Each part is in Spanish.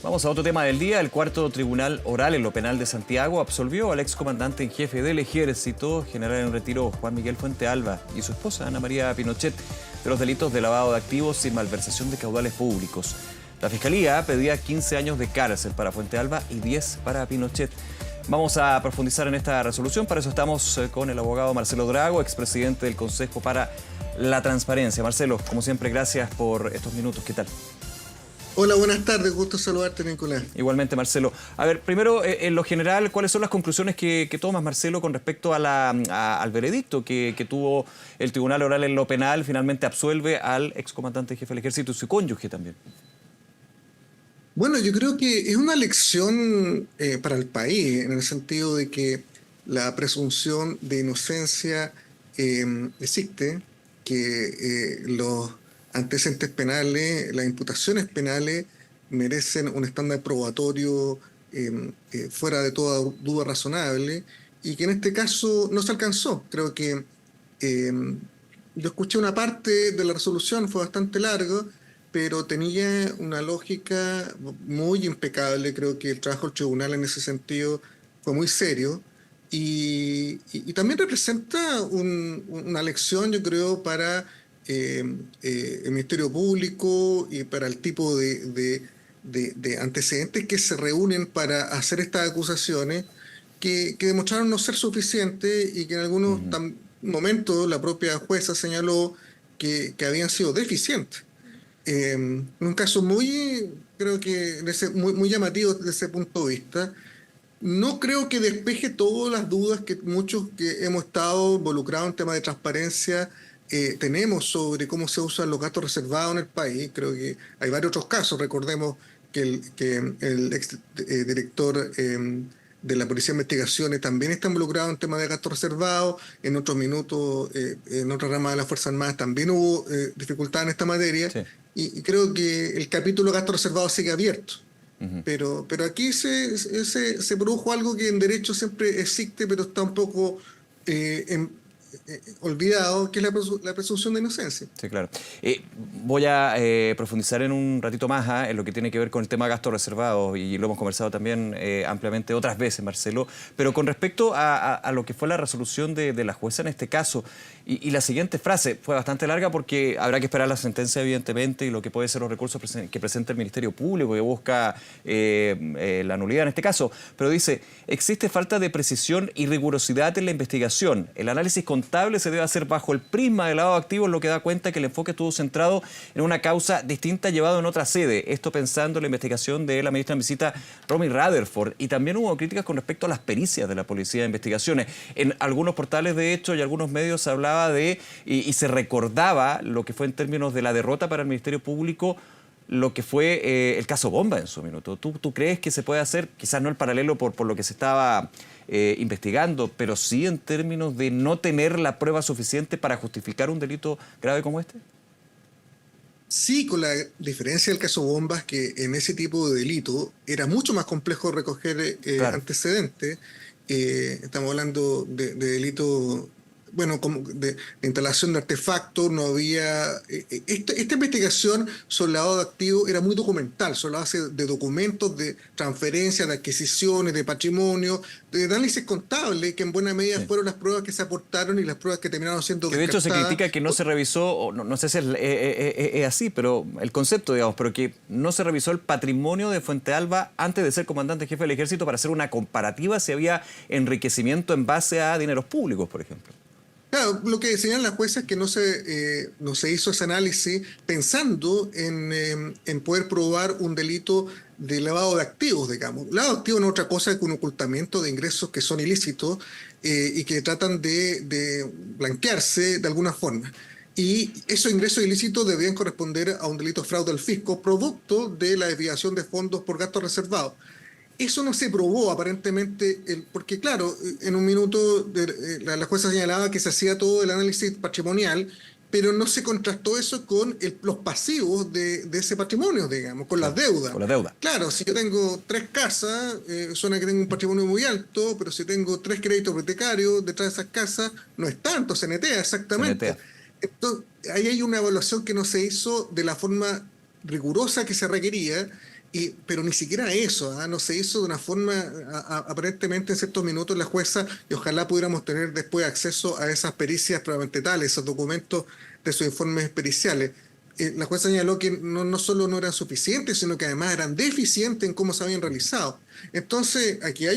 Vamos a otro tema del día. El cuarto tribunal oral en lo penal de Santiago absolvió al excomandante en jefe del Ejército, general en retiro Juan Miguel Fuentealba, y su esposa Ana María Pinochet, de los delitos de lavado de activos y malversación de caudales públicos. La Fiscalía pedía 15 años de cárcel para Fuentealba y 10 para Pinochet. Vamos a profundizar en esta resolución. Para eso estamos con el abogado Marcelo Drago, expresidente del Consejo para la Transparencia. Marcelo, como siempre, gracias por estos minutos. ¿Qué tal? Hola, buenas tardes. Gusto saludarte, Nicolás. Igualmente, Marcelo. A ver, primero, en lo general, ¿cuáles son las conclusiones que tomas, Marcelo, con respecto a al veredicto que tuvo el Tribunal Oral en lo Penal? Finalmente absuelve al excomandante jefe del Ejército y su cónyuge también. Bueno, yo creo que es una lección para el país, en el sentido de que la presunción de inocencia existe, que los antecedentes penales, las imputaciones penales merecen un estándar probatorio fuera de toda duda razonable, y que en este caso no se alcanzó. Creo que yo escuché una parte de la resolución, fue bastante larga, pero tenía una lógica muy impecable. Creo que el trabajo del tribunal en ese sentido fue muy serio y también representa una lección, yo creo, para el Ministerio Público y para el tipo de antecedentes que se reúnen para hacer estas acusaciones, que demostraron no ser suficientes y que en algunos momentos la propia jueza señaló que habían sido deficientes. Un caso creo que muy llamativo desde ese punto de vista. No creo que despeje todas las dudas que muchos que hemos estado involucrados en temas de transparencia tenemos sobre cómo se usan los gastos reservados en el país. Creo que hay varios otros casos. Recordemos que el ex director de la Policía de Investigaciones también está involucrado en temas de gastos reservados. En otros minutos, en otra rama de las Fuerzas Armadas también hubo dificultad en esta materia. Sí. Y creo que el capítulo de gastos reservados sigue abierto. Pero aquí se produjo algo que en derecho siempre existe, pero está un poco olvidado, que es la presunción de inocencia. Sí, claro. Voy a profundizar en un ratito más en lo que tiene que ver con el tema de gastos reservados, y lo hemos conversado también ampliamente otras veces, Marcelo, pero con respecto a lo que fue la resolución de la jueza en este caso, y la siguiente frase fue bastante larga porque habrá que esperar la sentencia, evidentemente, y lo que puede ser los recursos que presenta el Ministerio Público, que busca la nulidad en este caso, pero dice: existe falta de precisión y rigurosidad en la investigación. El análisis contable se debe hacer bajo el prisma del lavado de activos, lo que da cuenta que el enfoque estuvo centrado en una causa distinta llevado en otra sede. Esto pensando en la investigación de la ministra en visita, Romy Rutherford. Y también hubo críticas con respecto a las pericias de la Policía de Investigaciones. En algunos portales, de hecho, y algunos medios se hablaba y se recordaba lo que fue en términos de la derrota para el Ministerio Público, lo que fue el caso Bomba en su minuto. ¿Tú crees que se puede hacer, quizás no el paralelo por lo que se estaba investigando, pero sí en términos de no tener la prueba suficiente para justificar un delito grave como este? Sí, con la diferencia del caso Bombas, que en ese tipo de delito era mucho más complejo recoger claro, antecedentes. Estamos hablando de delito, bueno, como de instalación de artefactos. No había... Esta investigación sobre lavado de activos era muy documental, sobre la base de documentos, de transferencias, de adquisiciones, de patrimonio, de análisis contable, que en buena medida sí, fueron las pruebas que se aportaron y las pruebas que terminaron siendo que de hecho se critica que no se revisó, o no sé si es así, pero el concepto, digamos, pero que no se revisó el patrimonio de Fuentealba antes de ser comandante jefe del Ejército para hacer una comparativa si había enriquecimiento en base a dineros públicos, por ejemplo. Claro, lo que señalan las juezas es que no se hizo ese análisis pensando en poder probar un delito de lavado de activos, digamos. Lavado de activos no es otra cosa que un ocultamiento de ingresos que son ilícitos y que tratan de blanquearse de alguna forma. Y esos ingresos ilícitos debían corresponder a un delito de fraude al fisco, producto de la desviación de fondos por gastos reservados. Eso no se probó aparentemente, porque claro, en un minuto la jueza señalaba que se hacía todo el análisis patrimonial, pero no se contrastó eso con los pasivos de ese patrimonio, digamos, con las deudas. Con la deuda. Claro, si yo tengo 3 casas, suena que tengo un patrimonio muy alto, pero si tengo 3 créditos hipotecarios detrás de esas casas, no es tanto, se netea exactamente. Se netea. Entonces, ahí hay una evaluación que no se hizo de la forma rigurosa que se requería. Pero ni siquiera eso, no se hizo de una forma, aparentemente en ciertos minutos la jueza, y ojalá pudiéramos tener después acceso a esas pericias probablemente tales, esos documentos de sus informes periciales. La jueza señaló que no solo no eran suficientes, sino que además eran deficientes en cómo se habían realizado. Entonces, aquí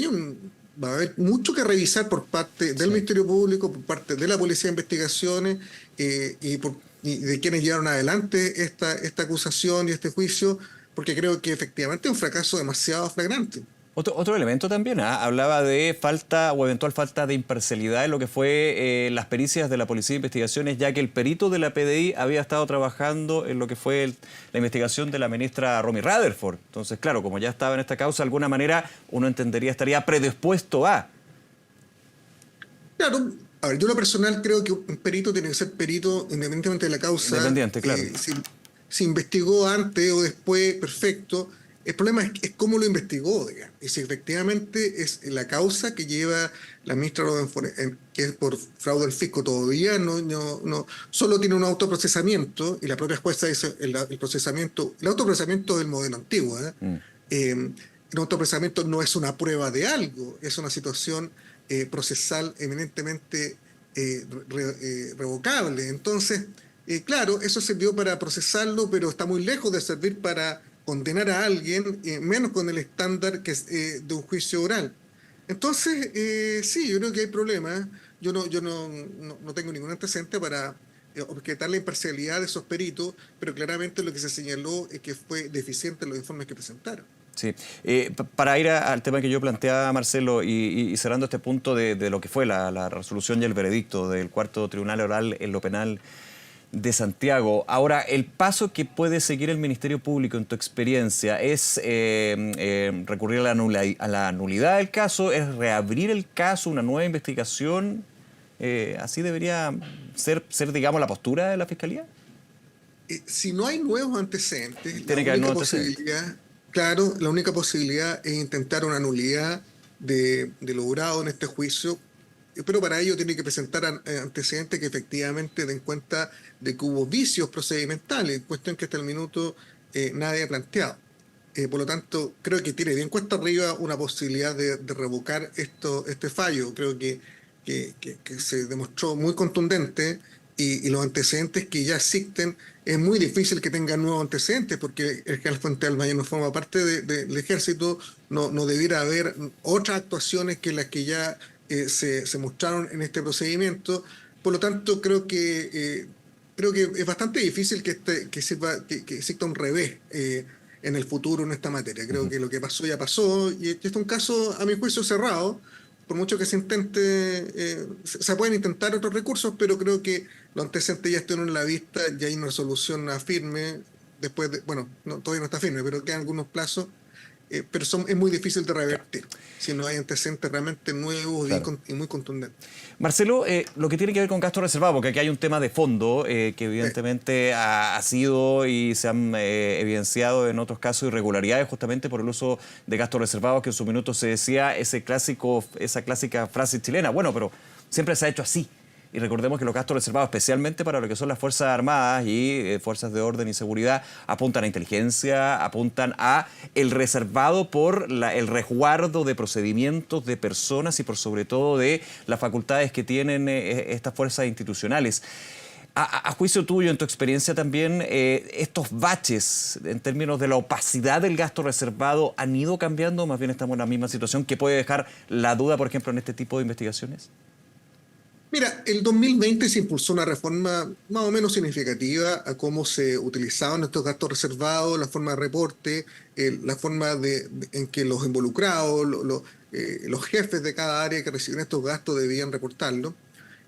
va a haber mucho que revisar por parte del Ministerio Público, por parte de la Policía de Investigaciones y de quienes llevaron adelante esta acusación y este juicio, porque creo que efectivamente es un fracaso demasiado flagrante. Otro elemento también, hablaba de falta o eventual falta de imparcialidad en lo que fue las pericias de la Policía de Investigaciones, ya que el perito de la PDI había estado trabajando en lo que fue la investigación de la ministra Romy Rutherford. Entonces, claro, como ya estaba en esta causa, de alguna manera uno entendería estaría predispuesto a... Claro, a ver, yo en lo personal creo que un perito tiene que ser perito independientemente de la causa. Independiente, claro. Si investigó antes o después, perfecto. El problema es cómo lo investigó, digamos. Y si efectivamente es la causa que lleva la ministra Rutherford, que es por fraude al fisco, todavía no solo tiene un autoprocesamiento, y la propia jueza dice el autoprocesamiento del modelo antiguo. El autoprocesamiento no es una prueba de algo, es una situación procesal eminentemente revocable. Entonces, claro, eso sirvió para procesarlo, pero está muy lejos de servir para condenar a alguien, menos con el estándar que es de un juicio oral. Entonces, sí, yo creo que hay problemas. Yo no tengo ningún antecedente para objetar la imparcialidad de esos peritos, pero claramente lo que se señaló es que fue deficiente en los informes que presentaron. Sí. Para ir al tema que yo planteaba, Marcelo, y cerrando este punto de lo que fue la resolución y el veredicto del Cuarto Tribunal Oral en lo penal de Santiago. Ahora, el paso que puede seguir el Ministerio Público en tu experiencia es recurrir a la nulidad del caso, es reabrir el caso, una nueva investigación. ¿Así debería ser, digamos, la postura de la Fiscalía? Si no hay nuevos antecedentes, Tiene que haber nuevos antecedentes. Claro, la única posibilidad es intentar una nulidad de logrado en este juicio, pero para ello tiene que presentar antecedentes que efectivamente den cuenta de que hubo vicios procedimentales, cuestión que hasta el minuto nadie ha planteado. Por lo tanto, creo que tiene bien cuesta arriba una posibilidad de revocar este fallo. Creo que se demostró muy contundente y los antecedentes que ya existen, es muy difícil que tengan nuevos antecedentes porque el general Fuente Almayo no forma parte del ejército, no debiera haber otras actuaciones que las que ya se mostraron en este procedimiento. Por lo tanto, creo que es bastante difícil que exista un revés en el futuro en esta materia. Creo que lo que pasó ya pasó y este es un caso, a mi juicio, cerrado. Por mucho que se intente, se pueden intentar otros recursos, pero creo que los antecedentes ya están en la vista, ya hay una resolución firme, todavía no está firme, pero quedan algunos plazos, pero es muy difícil de revertir si no hay antecedentes realmente nuevos, claro, y muy contundentes. Marcelo, lo que tiene que ver con gastos reservados, porque aquí hay un tema de fondo que evidentemente ha sido y se han evidenciado en otros casos irregularidades justamente por el uso de gastos reservados, que en su minuto se decía esa clásica frase chilena, bueno, pero siempre se ha hecho así. Y recordemos que los gastos reservados, especialmente para lo que son las Fuerzas Armadas y fuerzas de orden y seguridad, apuntan a inteligencia, apuntan a el reservado por el resguardo de procedimientos, de personas y por sobre todo de las facultades que tienen estas fuerzas institucionales. A juicio tuyo, en tu experiencia también, estos baches en términos de la opacidad del gasto reservado han ido cambiando, más bien estamos en la misma situación que puede dejar la duda, por ejemplo, en este tipo de investigaciones. Mira, el 2020 se impulsó una reforma más o menos significativa a cómo se utilizaban estos gastos reservados, la forma de reporte, la forma en que los involucrados, los jefes de cada área que reciben estos gastos debían reportarlo.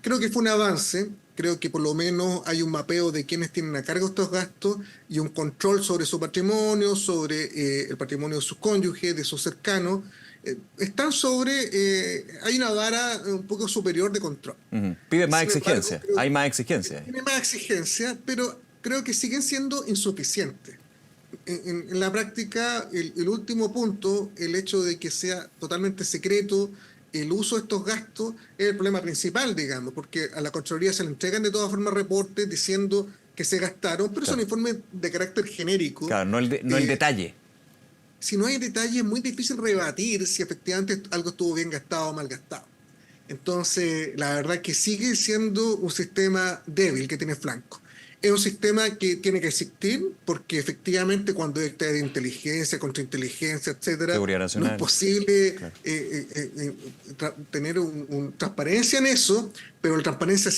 Creo que fue un avance, creo que por lo menos hay un mapeo de quienes tienen a cargo estos gastos y un control sobre su patrimonio, sobre el patrimonio de sus cónyuges, de sus cercanos. Hay una vara un poco superior de control. Pide más exigencia, hay más exigencia. Tiene más exigencia, pero creo que siguen siendo insuficientes. En la práctica, el último punto, el hecho de que sea totalmente secreto el uso de estos gastos, es el problema principal, digamos, porque a la Contraloría se le entregan de todas formas reportes diciendo que se gastaron, pero claro, son informes de carácter genérico. Claro, no el detalle. si no hay detalles es muy difícil rebatir si efectivamente algo estuvo bien gastado o mal gastado. Entonces, la verdad que sigue siendo un sistema débil que tiene flanco. Es un sistema que tiene que existir porque efectivamente cuando hay de inteligencia, contrainteligencia, etcétera, Seguridad no es nacional. posible Claro. tener transparencia en eso, pero la transparencia,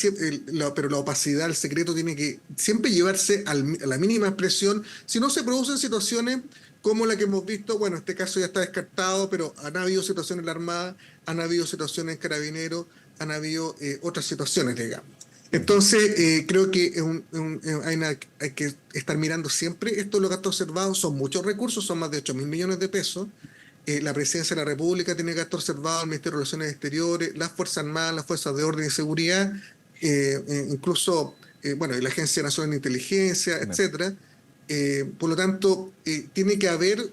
pero la opacidad, el secreto tiene que siempre llevarse a la mínima expresión, si no se producen situaciones como la que hemos visto. Bueno, este caso ya está descartado, pero han habido situaciones en la Armada, han habido situaciones en Carabineros, han habido otras situaciones, digamos. Entonces, creo que hay que estar mirando siempre esto de los gastos observados. Son muchos recursos, son más de 8.000 millones de pesos. La Presidencia de la República tiene gasto observado, el Ministerio de Relaciones Exteriores, las Fuerzas Armadas, las Fuerzas de Orden y Seguridad, incluso, bueno, y la Agencia Nacional de Inteligencia, etcétera. Por lo tanto, tiene que haber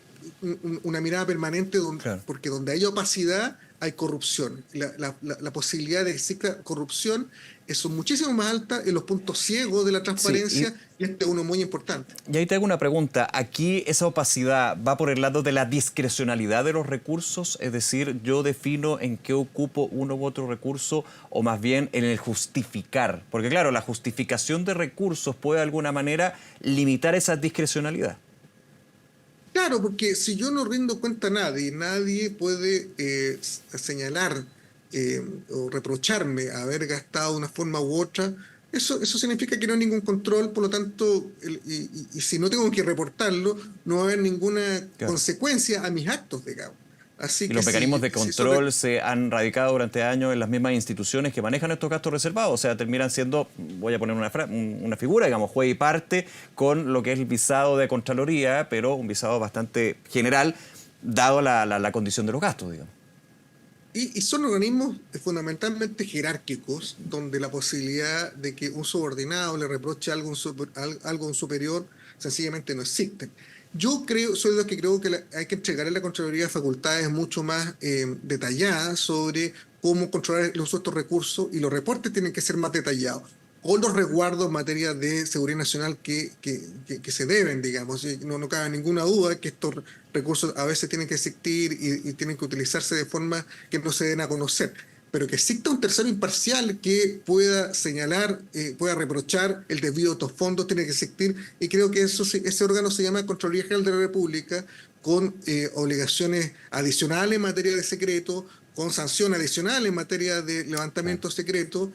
una mirada permanente Claro. porque donde hay opacidad hay corrupción. La posibilidad de que exista corrupción es muchísimo más alta en los puntos ciegos de la transparencia, y este es uno muy importante. Y ahí te hago una pregunta. ¿Aquí esa opacidad va por el lado de la discrecionalidad de los recursos? Es decir, yo defino en qué ocupo uno u otro recurso, o más bien en el justificar. Porque claro, la justificación de recursos puede de alguna manera limitar esa discrecionalidad. Claro, porque si yo no rindo cuenta a nadie, nadie puede señalar o reprocharme haber gastado de una forma u otra. Eso significa que no hay ningún control, por lo tanto, y si no tengo que reportarlo, no va a haber ninguna consecuencia a mis actos, digamos. Así Y que los mecanismos de control si se han radicado durante años en las mismas instituciones que manejan estos gastos reservados. O sea, terminan siendo, voy a poner una figura, digamos, juez y parte con lo que es el visado de Contraloría, pero un visado bastante general, dado la condición de los gastos, digamos. Y son organismos fundamentalmente jerárquicos, donde la posibilidad de que un subordinado le reproche algo a un superior sencillamente no existe. Yo soy de los que creo que hay que entregarle a la Contraloría facultades mucho más detalladas sobre cómo controlar el uso de estos recursos, y los reportes tienen que ser más detallados, con los resguardos en materia de seguridad nacional que se deben, digamos. No cabe ninguna duda que estos recursos a veces tienen que existir y tienen que utilizarse de forma que no se den a conocer. Pero que exista un tercero imparcial que pueda señalar, pueda reprochar el desvío de estos fondos, tiene que existir, y creo que ese órgano se llama Contraloría General de la República, con obligaciones adicionales en materia de secreto, con sanción adicional en materia de levantamiento secreto,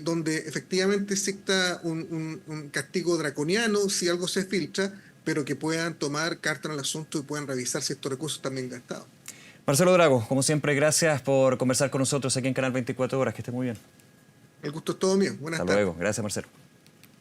donde efectivamente exista un castigo draconiano si algo se filtra, pero que puedan tomar carta en el asunto y puedan revisar si estos recursos están bien gastados. Marcelo Drago, como siempre, gracias por conversar con nosotros aquí en Canal 24 Horas. Que esté muy bien. El gusto es todo mío. Buenas tardes. Hasta luego. Gracias, Marcelo.